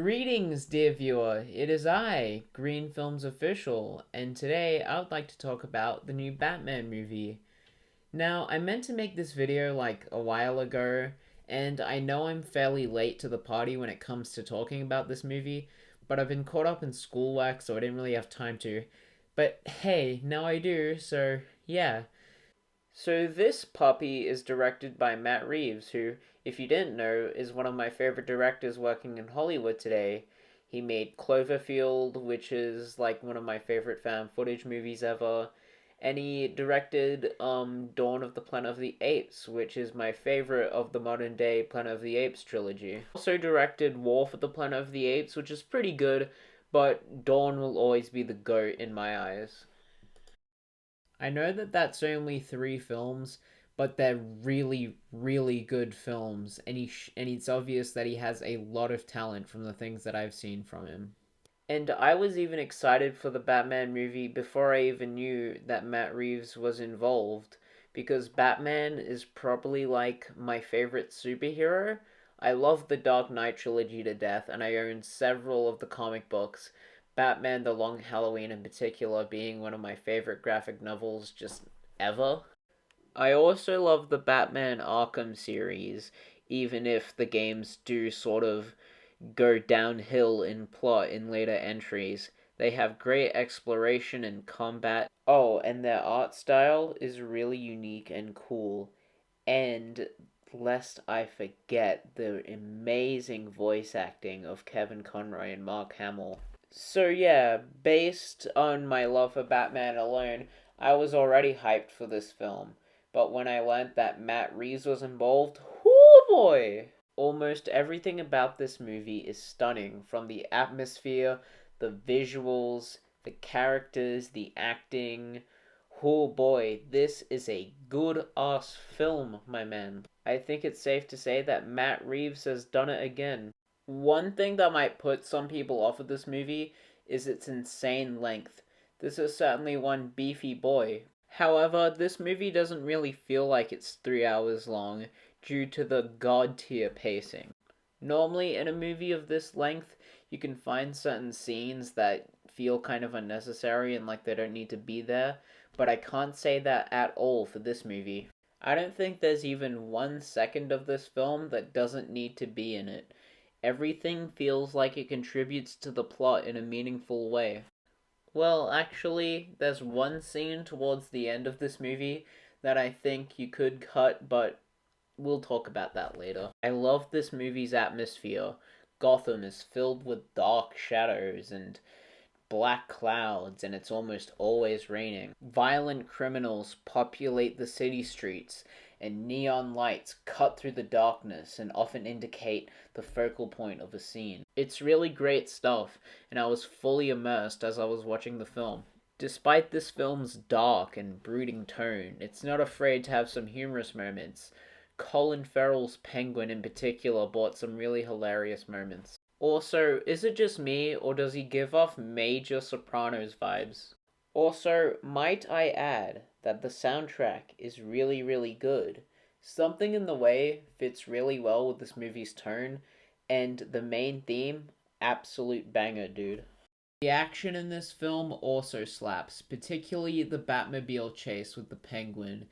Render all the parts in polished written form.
Greetings, dear viewer. It is I, Green Films Official, and today I would like to talk about the new Batman movie. Now, I meant to make this video like a while ago, and I know I'm fairly late to the party when it comes to talking about this movie, but I've been caught up in schoolwork, so I didn't really have time to. But hey, now I do, so yeah. So this puppy is directed by Matt Reeves, who, if you didn't know, is one of my favorite directors working in Hollywood today. He made Cloverfield, which is like one of my favorite found footage movies ever, and he directed Dawn of the Planet of the Apes, which is my favorite of the modern day Planet of the Apes trilogy. Also directed War for the Planet of the Apes, which is pretty good, but Dawn will always be the GOAT in my eyes. I know that that's only three films, but they're really, really good films, and and it's obvious that he has a lot of talent from the things that I've seen from him. And I was even excited for the Batman movie before I even knew that Matt Reeves was involved, because Batman is probably like my favorite superhero. I love the Dark Knight trilogy to death, and I own several of the comic books, Batman the Long Halloween in particular being one of my favorite graphic novels just ever. I also love the Batman Arkham series, even if the games do sort of go downhill in plot in later entries. They have great exploration and combat. Oh, and their art style is really unique and cool. And lest I forget the amazing voice acting of Kevin Conroy and Mark Hamill. So yeah, based on my love for Batman alone, I was already hyped for this film. But when I learned that Matt Reeves was involved, whoo boy! Almost everything about this movie is stunning, from the atmosphere, the visuals, the characters, the acting. Oh boy, this is a good ass film, my man. I think it's safe to say that Matt Reeves has done it again. One thing that might put some people off of this movie is its insane length. This is certainly one beefy boy. However, this movie doesn't really feel like it's 3 hours long due to the god tier pacing. Normally, in a movie of this length, you can find certain scenes that feel kind of unnecessary and like they don't need to be there, but I can't say that at all for this movie. I don't think there's even 1 second of this film that doesn't need to be in it. Everything feels like it contributes to the plot in a meaningful way. Well, actually, there's one scene towards the end of this movie that I think you could cut, but we'll talk about that later. I love this movie's atmosphere. Gotham is filled with dark shadows and black clouds, and it's almost always raining. Violent criminals populate the city streets, and neon lights cut through the darkness and often indicate the focal point of a scene. It's really great stuff, and I was fully immersed as I was watching the film. Despite this film's dark and brooding tone, it's not afraid to have some humorous moments. Colin Farrell's Penguin in particular brought some really hilarious moments. Also, is it just me, or does he give off major Sopranos vibes? Also, might I add that the soundtrack is really, really good. Something in the Way fits really well with this movie's tone, and the main theme, absolute banger, dude. The action in this film also slaps, particularly the Batmobile chase with the Penguin.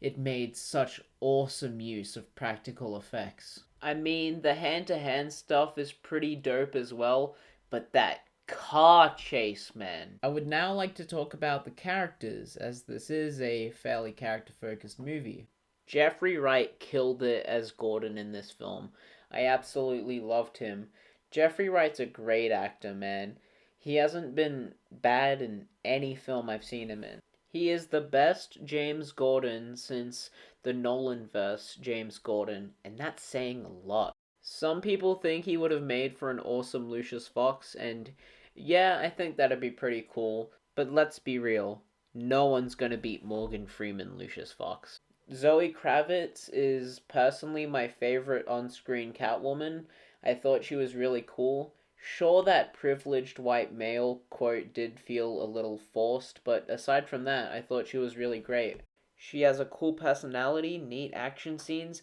It made such awesome use of practical effects. I mean, the hand-to-hand stuff is pretty dope as well, but that car chase, man. I would now like to talk about the characters, as this is a fairly character-focused movie. Jeffrey Wright killed it as Gordon in this film. I absolutely loved him. Jeffrey Wright's a great actor, man. He hasn't been bad in any film I've seen him in. He is the best James Gordon since the Nolanverse James Gordon, and that's saying a lot. Some people think he would have made for an awesome Lucius Fox, and yeah, I think that'd be pretty cool, but let's be real. No one's gonna beat Morgan Freeman Lucius Fox. Zoe Kravitz is personally my favorite on-screen Catwoman. I thought she was really cool. Sure, that privileged white male quote did feel a little forced, but aside from that, I thought she was really great. She has a cool personality, neat action scenes,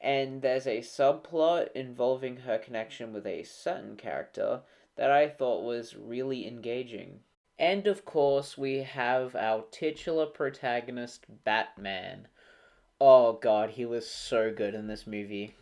And there's a subplot involving her connection with a certain character that I thought was really engaging. And of course, we have our titular protagonist, Batman. Oh god, he was so good in this movie.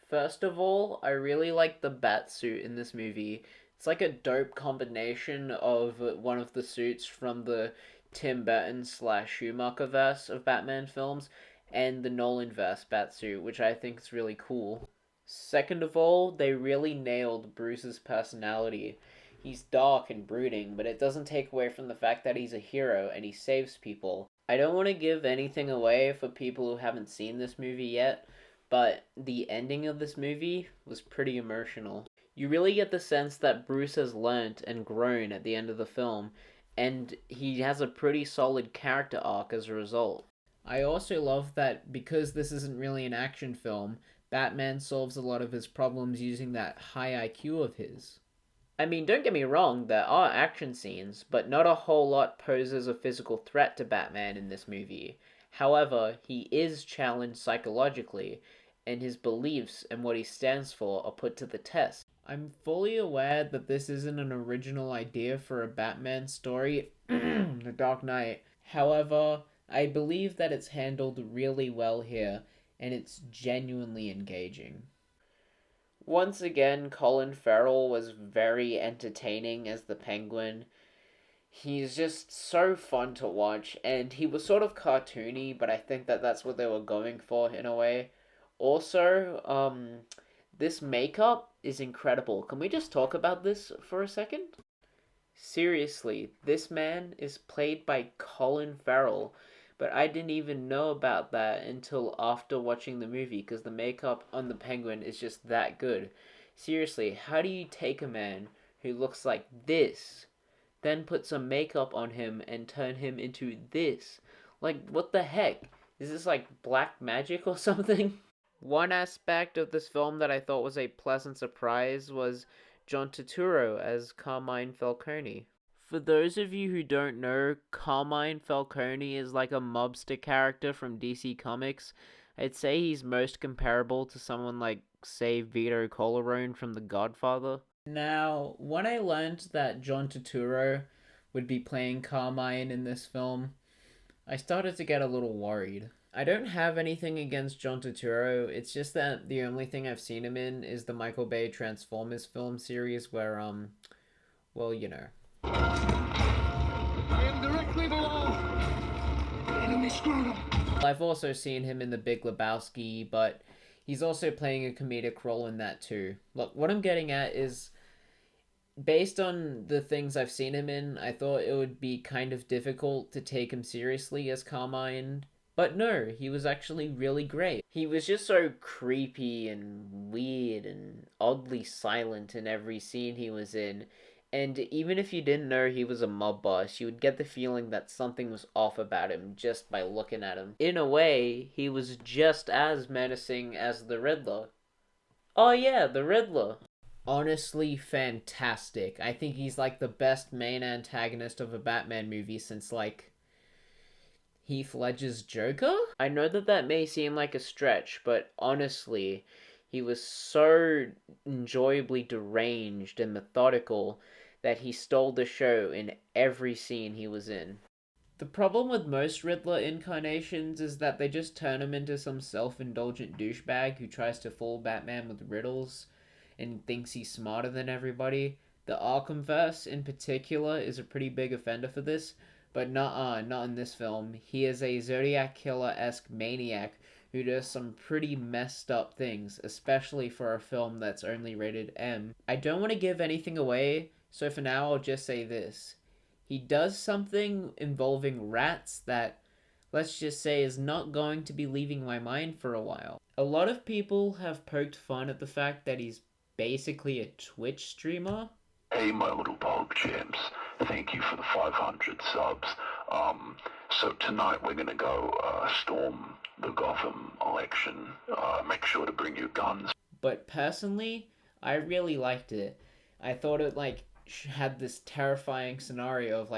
First of all, I really like the bat suit in this movie. It's like a dope combination of one of the suits from the Tim Burton slash Schumacher verse of Batman films and the Nolan verse bat suit, which I think is really cool. Second of all, they really nailed Bruce's personality. He's dark and brooding, but it doesn't take away from the fact that he's a hero and he saves people. I don't want to give anything away for people who haven't seen this movie yet, but the ending of this movie was pretty emotional. You really get the sense that Bruce has learnt and grown at the end of the film, and he has a pretty solid character arc as a result. I also love that because this isn't really an action film, Batman solves a lot of his problems using that high IQ of his. I mean, don't get me wrong, there are action scenes, but not a whole lot poses a physical threat to Batman in this movie. However, he is challenged psychologically, and his beliefs and what he stands for are put to the test. I'm fully aware that this isn't an original idea for a Batman story, The Dark Knight. However, I believe that it's handled really well here, and it's genuinely engaging. Once again, Colin Farrell was very entertaining as the Penguin. He's just so fun to watch, and he was sort of cartoony, but I think that that's what they were going for in a way. Also, this makeup is incredible. Can we just talk about this for a second? Seriously, this man is played by Colin Farrell, but I didn't even know about that until after watching the movie because the makeup on the Penguin is just that good. Seriously, how do you take a man who looks like this, then put some makeup on him and turn him into this? Like, what the heck? Is this like black magic or something? One aspect of this film that I thought was a pleasant surprise was John Tuturo as Carmine Falcone. For those of you who don't know, Carmine Falcone is like a mobster character from DC Comics. I'd say he's most comparable to someone like, say, Vito Corleone from The Godfather. Now, when I learned that John Turturro would be playing Carmine in this film, I started to get a little worried. I don't have anything against John Turturro, it's just that the only thing I've seen him in is the Michael Bay Transformers film series where, well, you know. I am directly below. Enemy scrotum. I've also seen him in The Big Lebowski, but he's also playing a comedic role in that too. Look, what I'm getting at is, based on the things I've seen him in, I thought it would be kind of difficult to take him seriously as Carmine. But no, he was actually really great. He was just so creepy and weird and oddly silent in every scene he was in. And even if you didn't know he was a mob boss, you would get the feeling that something was off about him just by looking at him. In a way, he was just as menacing as the Riddler. Oh yeah, the Riddler. Honestly, fantastic. I think he's like the best main antagonist of a Batman movie since like Heath Ledger's Joker? I know that that may seem like a stretch, but honestly, he was so enjoyably deranged and methodical that he stole the show in every scene he was in. The problem with most Riddler incarnations is that they just turn him into some self-indulgent douchebag who tries to fool Batman with riddles and thinks he's smarter than everybody. The Arkhamverse in particular is a pretty big offender for this, but not in this film. He is a Zodiac Killer-esque maniac who does some pretty messed up things, especially for a film that's only rated M. I don't want to give anything away, so for now I'll just say this. He does something involving rats that, let's just say, is not going to be leaving my mind for a while. A lot of people have poked fun at the fact that he's basically a Twitch streamer. Hey, my little dog champs. Thank you for the 500 subs. So tonight we're going to go storm the Gotham election. Make sure to bring your guns. But personally, I really liked it. I thought it, had this terrifying scenario of,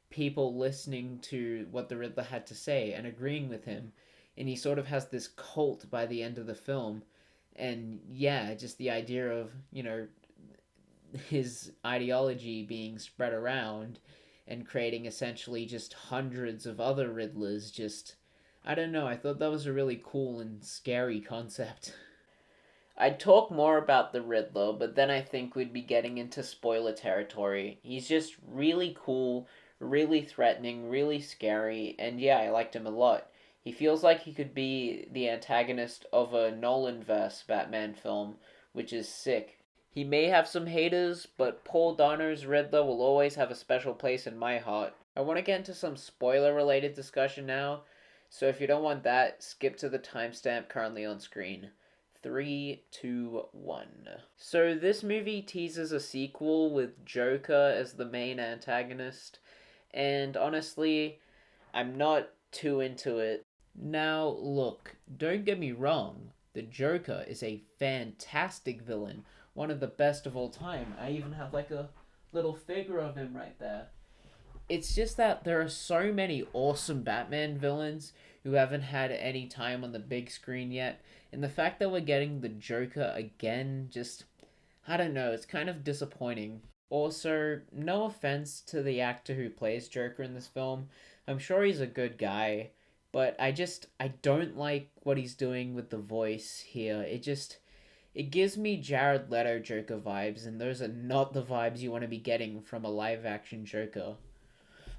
people listening to what the Riddler had to say and agreeing with him. and he sort of has this cult by the end of the film. And yeah, just the idea of, his ideology being spread around and creating essentially just hundreds of other Riddlers. Just, I don't know, I thought that was a really cool and scary concept. I'd talk more about the Riddler, but then I think we'd be getting into spoiler territory. He's just really cool, really threatening, really scary, and yeah, I liked him a lot. He feels like he could be the antagonist of a Nolan-verse Batman film, which is sick. He may have some haters, but Paul Donner's Riddler will always have a special place in my heart. I want to get into some spoiler-related discussion now, so if you don't want that, skip to the timestamp currently on screen. 3, 2, 1. So this movie teases a sequel with Joker as the main antagonist, and honestly, I'm not too into it. Now, look, don't get me wrong, the Joker is a fantastic villain, one of the best of all time. I even have like a little figure of him right there. It's just that there are so many awesome Batman villains who haven't had any time on the big screen yet, and the fact that we're getting the Joker again, just, I don't know, it's kind of disappointing. Also, no offense to the actor who plays Joker in this film, I'm sure he's a good guy, but I don't like what he's doing with the voice here. It gives me Jared Leto Joker vibes, and those are not the vibes you want to be getting from a live action Joker.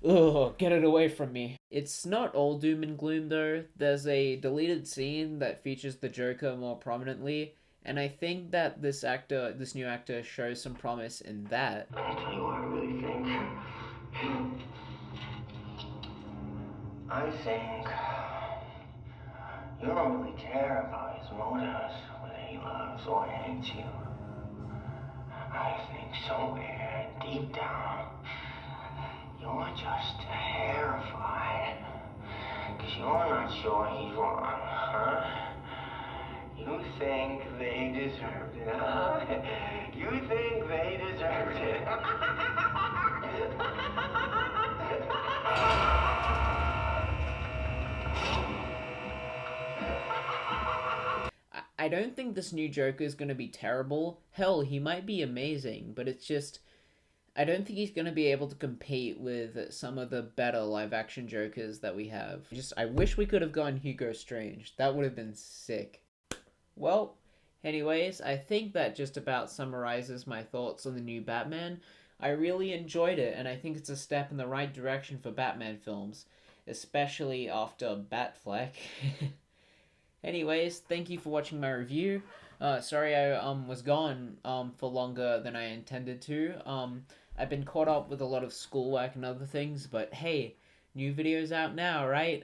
Ugh, get it away from me. It's not all doom and gloom though. There's a deleted scene that features the Joker more prominently, and I think that this new actor, shows some promise in that. I'll tell you what I really think. I think you don't really care about his motives, whether he loves or hates you. I think somewhere deep down, you're just terrified. Because you're not sure he's wrong, huh? You think they deserved it, huh? You think they deserved it. I don't think this new Joker is going to be terrible. Hell, he might be amazing, but it's just, I don't think he's going to be able to compete with some of the better live-action Jokers that we have. I wish we could have gone Hugo Strange. That would have been sick. Well, anyways, I think that just about summarizes my thoughts on the new Batman. I really enjoyed it, and I think it's a step in the right direction for Batman films, especially after Batfleck. Anyways, thank you for watching my review. Sorry I was gone for longer than I intended to. I've been caught up with a lot of schoolwork and other things, but hey, new videos out now, right?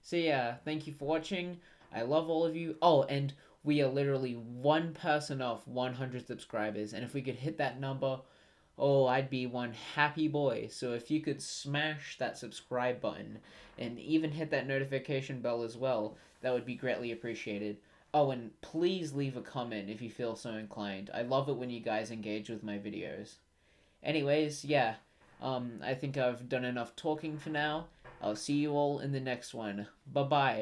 So yeah, thank you for watching. I love all of you. Oh, and we are literally one person off 100 subscribers, and if we could hit that number, oh, I'd be one happy boy. So if you could smash that subscribe button and even hit that notification bell as well, that would be greatly appreciated. Oh, and please leave a comment if you feel so inclined. I love it when you guys engage with my videos. Anyways, yeah, I think I've done enough talking for now. I'll see you all in the next one. Bye-bye.